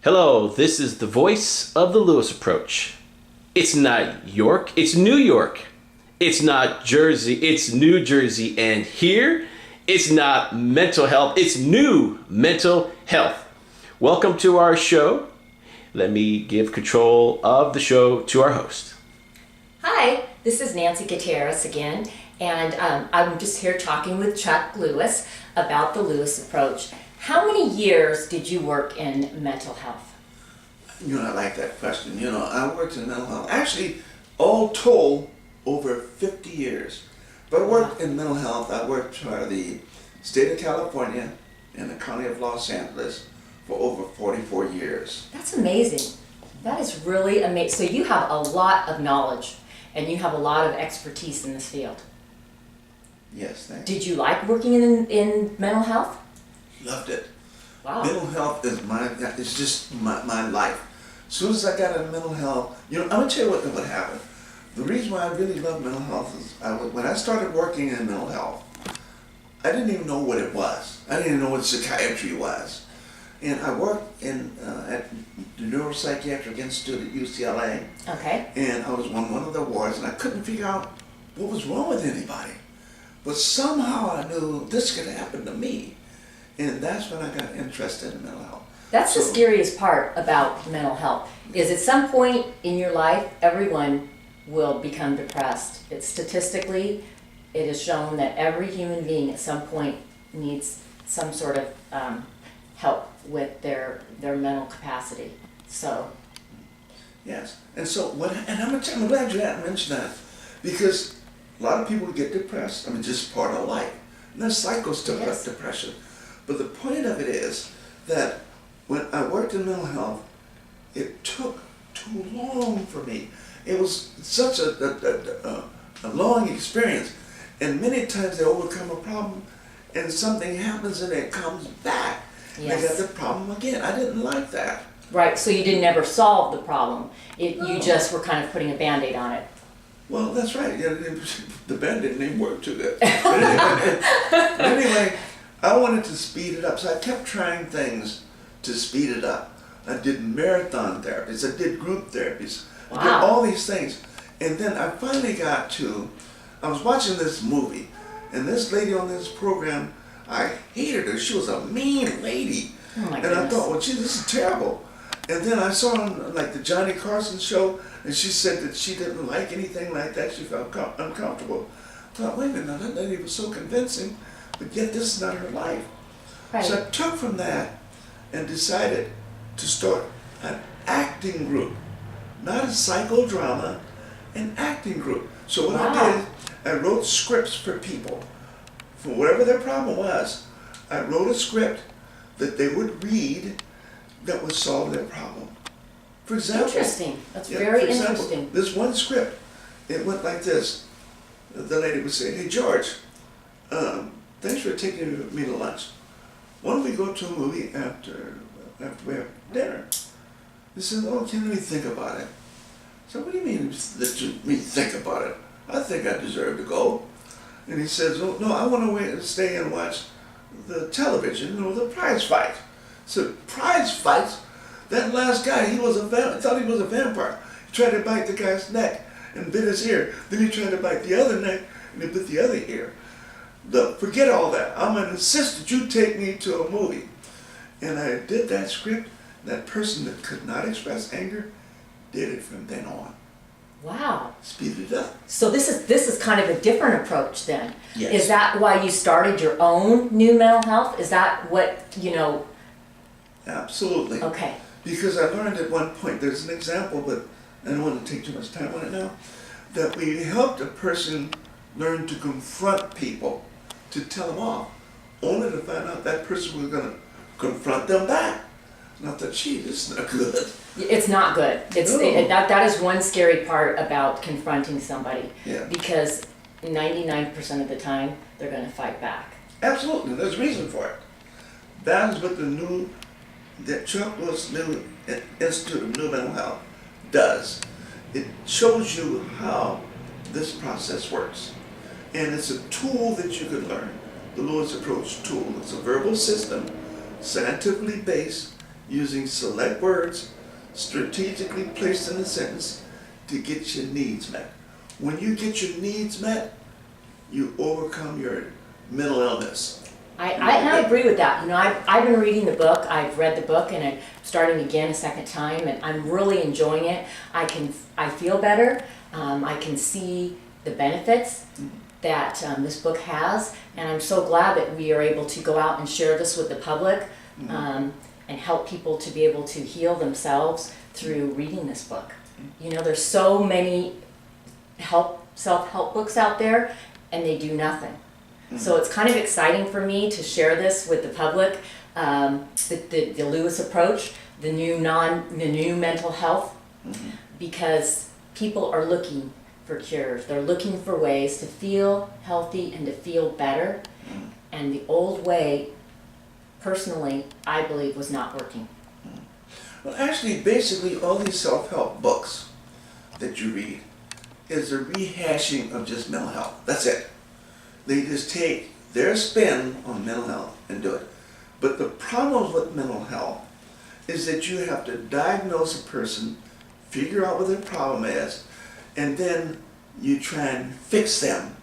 Hello, this is the voice of the Lewis Approach. It's not York, it's New York. It's not Jersey, it's New Jersey. And here, it's not mental health, it's new mental health. Welcome to our show. Let me give control of the show to our host. Hi, this is Nancy Gutierrez again, and I'm just here talking with Chuck Lewis about the Lewis Approach. How many years did you work in mental health? I like that question. I worked in mental health. Actually, all told, over 50 years. But I worked in mental health. I worked for the state of California and the county of Los Angeles for over 44 years. That's amazing. That is really amazing. So you have a lot of knowledge and you have a lot of expertise in this field. Yes, thank you. Did you like working in mental health? Loved it. Wow. Mental health is just my life. As soon as I got into mental health, I'm going to tell you what happened. The reason why I really love mental health is when I started working in mental health, I didn't even know what it was. I didn't even know what psychiatry was. And I worked at the Neuropsychiatric Institute at UCLA. Okay. And I was on one of the wards, and I couldn't figure out what was wrong with anybody. But somehow I knew this could happen to me. And that's when I got interested in mental health. That's the scariest part about mental health, is at some point in your life, everyone will become depressed. Statistically, it is shown that every human being at some point needs some sort of help with their mental capacity. So. Yes, and so I'm glad you mentioned that, because a lot of people get depressed. Just part of life. And there's cycles to depression. But the point of it is that when I worked in mental health, it took too long for me. It was such a long experience. And many times they overcome a problem and something happens and it comes back. Yes. They got the problem again. I didn't like that. Right, so you didn't ever solve the problem. You just were kind of putting a Band-Aid on it. Well, that's right. The Band-Aid didn't work too good. Anyway, I wanted to speed it up, so I kept trying things to speed it up. I did marathon therapies, I did group therapies, I did all these things. And then I finally I was watching this movie, and this lady on this program, I hated her. She was a mean lady. Oh my and I goodness. thought, well, gee, this is terrible. And then I saw on the Johnny Carson show, and she said that she didn't like anything like that. She felt uncomfortable. I thought, wait a minute, that lady was so convincing, but yet this is not her life. Right. So I took from that and decided to start an acting group, not a psychodrama, an acting group. So what I did, I wrote scripts for people. For whatever their problem was, I wrote a script that they would read that would solve their problem. For example, Interesting. That's very interesting. This one script, it went like this. The lady would say, "Hey George, thanks for taking me to lunch. Why don't we go to a movie after we have dinner?" He said, "Oh, can we think about it?" So what do you mean me think about it? I think I deserve to go. And he says, "Oh no, I want to wait and stay and watch the television, the prize fight." So prize fights? That last guy, I thought he was a vampire. He tried to bite the guy's neck and bit his ear. Then he tried to bite the other neck and he bit the other ear. Look, forget all that. I'm going to insist that you take me to a movie. And I did that script. That person that could not express anger did it from then on. Wow. Speeded it up. So this is kind of a different approach then. Yes. Is that why you started your own new mental health? Is that what, Absolutely. Okay. Because I learned at one point, there's an example, but I don't want to take too much time on it now, that we helped a person learn to confront people, to tell them off, only to find out that person was going to confront them back. And I thought, gee, this is not good. It's not good. That is one scary part about confronting somebody. Yeah. Because 99% of the time, they're going to fight back. Absolutely, there's a reason for it. That is what the Chuck Lewis New Institute of New Mental Health does. It shows you how this process works. And it's a tool that you can learn. The Lewis Approach tool. It's a verbal system, scientifically based. using select words strategically placed in a sentence to get your needs met. When you get your needs met, you overcome your mental illness. I agree with that. You know, I've been reading the book. I've read the book, and I'm starting again a second time, and I'm really enjoying it. I feel better. I can see the benefits that this book has, and I'm so glad that we are able to go out and share this with the public, and help people to be able to heal themselves through reading this book. You know, there's so many self-help books out there, and they do nothing. So it's kind of exciting for me to share this with the public, the Lewis approach, the new mental health, because people are looking for cures. They're looking for ways to feel healthy and to feel better. And the old way, personally, I believe, was not working. Well, actually, basically, all these self-help books that you read is a rehashing of just mental health. That's it. They just take their spin on mental health and do it. But the problem with mental health is that you have to diagnose a person, figure out what their problem is, and then you try and fix them.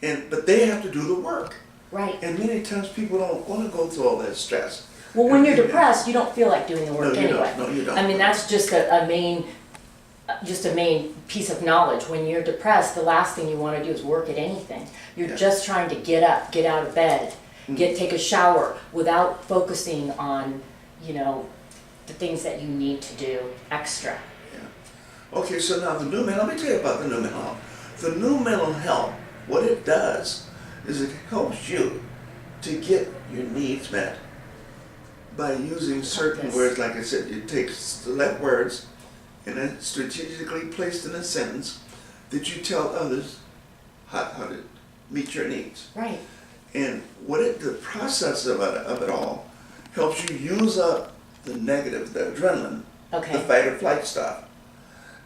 But they have to do the work. Right. And many times people don't want to go through all that stress. Well, when you're depressed, you don't feel like doing the work No, you anyway. don't. No, you don't. I mean, that's just a main piece of knowledge. When you're depressed, the last thing you want to do is work at anything. You're Yeah. just trying to get up, get out of bed, take a shower without focusing on, you know, the things that you need to do extra. Yeah. Okay, so now let me tell you about the new mental health. The new mental health, what it does is it helps you to get your needs met by using certain Yes. words. Like I said, you take select words and then strategically placed in a sentence that you tell others how to meet your needs. Right. And the process of it all helps you use up the negative, the adrenaline, Okay. the fight or flight stuff.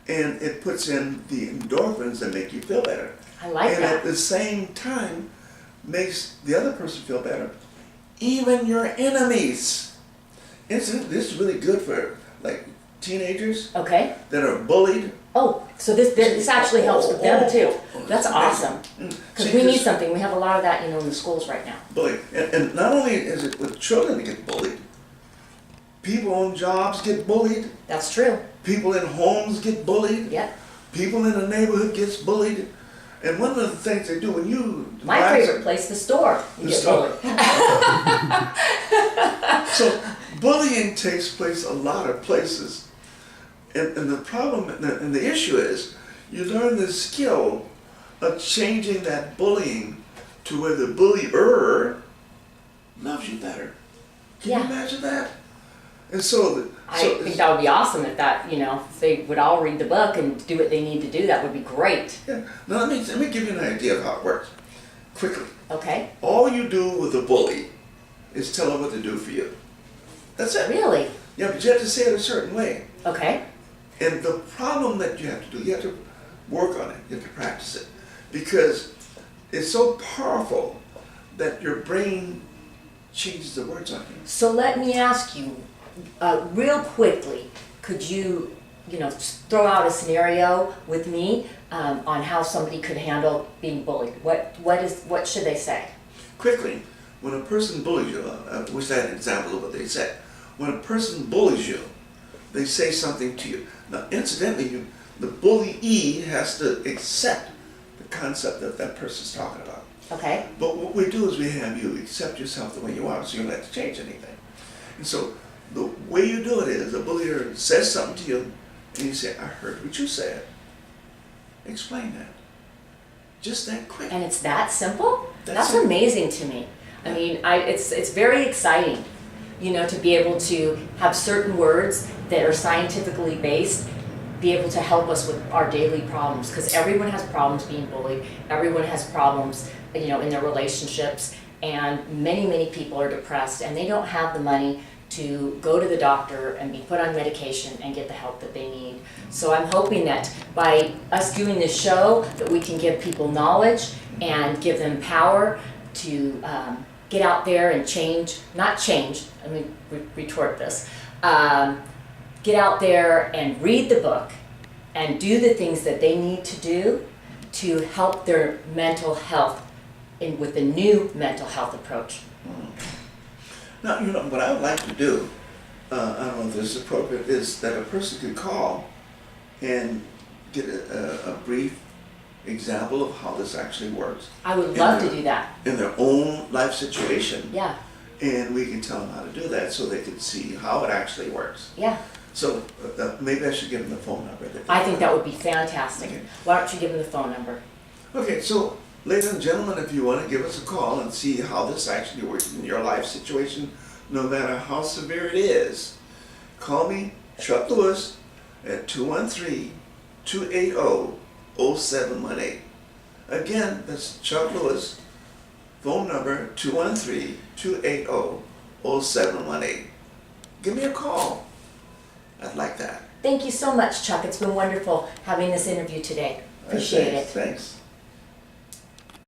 And it puts in the endorphins that make you feel better. I like And that. at the same time, makes the other person feel better. Even your enemies. This is really good for like teenagers Okay. that are bullied. Oh, so this actually helps with them too. That's it's awesome. amazing. Because See, we need this something. We have a lot of that, you know, in the schools right now. bullying. And not only is it with children that get bullied, people on jobs get bullied, That's true. people in homes get bullied, Yep. people in the neighborhood gets bullied. And one of the things they do when you My buy favorite place, the store. You The get store. bullied. So bullying takes place a lot of places. And the problem and the issue is you learn the skill of changing that bullying to where the bullier loves you better. Can Yeah. you imagine that? And so, I think that would be awesome if that, you know, if they would all read the book and do what they need to do. That would be great. yeah. Now let me give you an idea of how it works. Quickly. Okay. All you do with a bully is tell them what to do for you. That's it. Really? Yeah, but you have to say it a certain way. Okay. And the problem that you have to do, you have to work on it, you have to practice it. Because it's so powerful that your brain changes the words on you. So let me ask you, real quickly, could you, you know, throw out a scenario with me on how somebody could handle being bullied? What should they say? Quickly, when a person bullies you, I wish I had an example of what they said. When a person bullies you, they say something to you. Now, incidentally, the bullyee has to accept the concept that that person's talking about. Okay. But what we do is we have you accept yourself the way you are, so you don't have to change anything. And so the way you do it is the bullier says something to you, and you say, I heard what you said. Explain that. Just that quick. And it's that simple? That's That's it. amazing to me. I mean, it's very exciting, you know, to be able to have certain words that are scientifically based, be able to help us with our daily problems. Because everyone has problems being bullied. Everyone has problems, you know, in their relationships. And many people are depressed and they don't have the money to go to the doctor and be put on medication and get the help that they need. So I'm hoping that by us doing this show that we can give people knowledge and give them power to get out there and change, not change, let me retort this, get out there and read the book and do the things that they need to do to help their mental health with the new mental health approach. Now, what I would like to do, I don't know if this is appropriate, is that a person could call and get a brief example of how this actually works I would love to do that. in their own life situation. Yeah, And we can tell them how to do that so they can see how it actually works. yeah. So maybe I should give them the phone number. I think that would be fantastic. Okay. Why don't you give them the phone number? Okay, so ladies and gentlemen, if you want to give us a call and see how this actually works in your life situation, no matter how severe it is, call me, Chuck Lewis, at 213-280-0718. Again, that's Chuck Lewis, phone number 213-280-0718. Give me a call. I'd like that. Thank you so much, Chuck. It's been wonderful having this interview today. Appreciate it. Thanks.